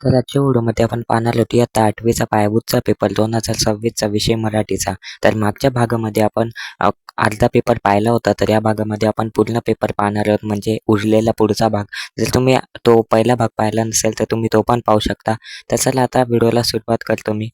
तर आजच्या व्हिडिओमध्ये आपण पाहणार आहोत इयत्ता 8वीचा पायाभूतचा पेपर 2026चा विषय मराठीचा. तर मागच्या भागामध्ये आपण अर्धा पेपर पाहिला होता, तर या भागामध्ये आपण पूर्ण पेपर पाहणार आहोत, म्हणजे उरलेला पुढचा भाग. जर तुम्ही तो पहिला भाग पाहिला नसेल तर तुम्ही तो पण पाहू शकता. तर चला आता व्हिडिओला सुरुवात करतो मी,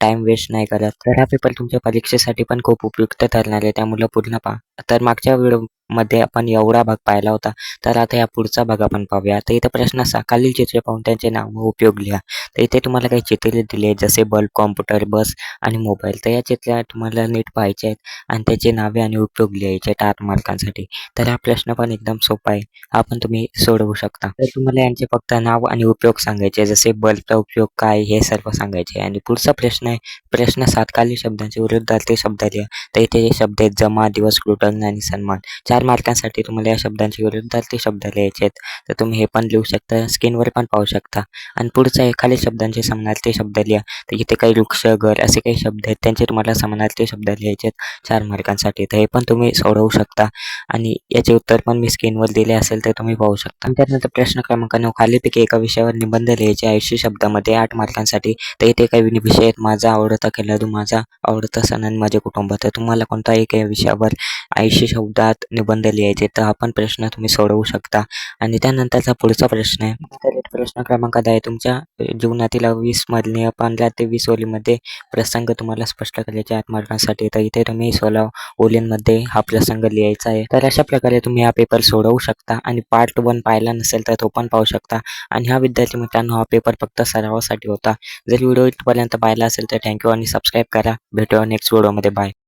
टाईम वेस्ट नाही करत. तर हा पेपर तुमच्या परीक्षेसाठी पण खूप उपयुक्त ठरणार आहे, त्यामुळे पूर्ण पहा. तर मागच्या व्हिडिओमध्ये आपण एवढा भाग पाहिला होता, तर आता या पुढचा भाग आपण पाहूया. तर इथे प्रश्न असा, खालील चित्रे पाहून त्यांचे नाव व उपयोग लिहा. तर इथे तुम्हाला काही चित्रे दिली आहेत, जसे बल्ब, कॉम्प्युटर, बस आणि मोबाईल. तर या चित्रा तुम्हाला नीट पाहायचे आहेत आणि त्याचे नावे आणि उपयोग लिहायचे आहेत 8 मार्कांसाठी. तर हा प्रश्न पण एकदम सोपा आहे, हा पण तुम्ही सोडवू शकता. तर तुम्हाला यांचे फक्त नाव आणि उपयोग सांगायचे, जसे बल्बचा उपयोग काय हे सर्व सांगायचे. आणि पुढचा प्रश्न आहे, प्रश्न 7 खालील शब्दांचे विरुद्धार्थी शब्द लिहा. तर इथे हे शब्द आहेत जमा, दिवस, कृतज्ञ आणि सन्मान. 4 मार्कांसाठी तुम्हाला या शब्दांचे विरुद्धार्थी शब्द लिहायचे आहेत. तर तुम्ही हे पण लिहू शकता, स्क्रीनवर पण पाहू शकता. आणि पुढचा आहे, खालील शब्दांचे समानार्थी शब्द लिहा. तर इथे काही वृक्ष, घर असे काही शब्द आहेत, त्यांचे तुम्हाला समानार्थी शब्द लिहायचे आहेत 4 मार्कांसाठी. तर हे पण तुम्ही सोडवू शकता आणि याचे उत्तर पण मी स्क्रीनवर दिले असेल तर तुम्ही पाहू शकता. आणि त्यानंतर प्रश्न क्रमांक 9, खालीलपैकी एका विषयावर निबंध लिहायचे 80 शब्दामध्ये 8 मार्कांसाठी. तर इथे काही विषय आहेत, माझा आवडता खेळाडू, माझा आवडता सण आणि माझे कुटुंब. तर तुम्हाला कोणता एक या विषयावर 80 शब्दात निबंध लिहायचे, तर हा पण प्रश्न तुम्ही सोडवू शकता. आणि त्यानंतरचा पुढचा प्रश्न आहे, तर प्रश्न क्रमांक 10 आहे, तुमच्या जीवनातील अविस्मरणीय 15 ते 20 ओळीमध्ये प्रसंग तुम्हाला स्पष्ट करायचे 8 मार्कांसाठी. तर इथे तुम्ही 16 ओळींमध्ये हा प्रसंग लिहायचा आहे. तर अशा प्रकारे तुम्ही हा पेपर सोडवू शकता. आणि पार्ट 1 पाहिला नसेल तर तो पण पाहू शकता. आणि हा विद्यार्थी मित्रांनो, हा पेपर फक्त सरावासाठी होता. जर व्हिडिओ इथपर्यंत पाहिला असेल तर थँक्यू आणि सबस्क्राईब करा. भेटूया नेक्स्ट व्हिडिओमध्ये. बाय.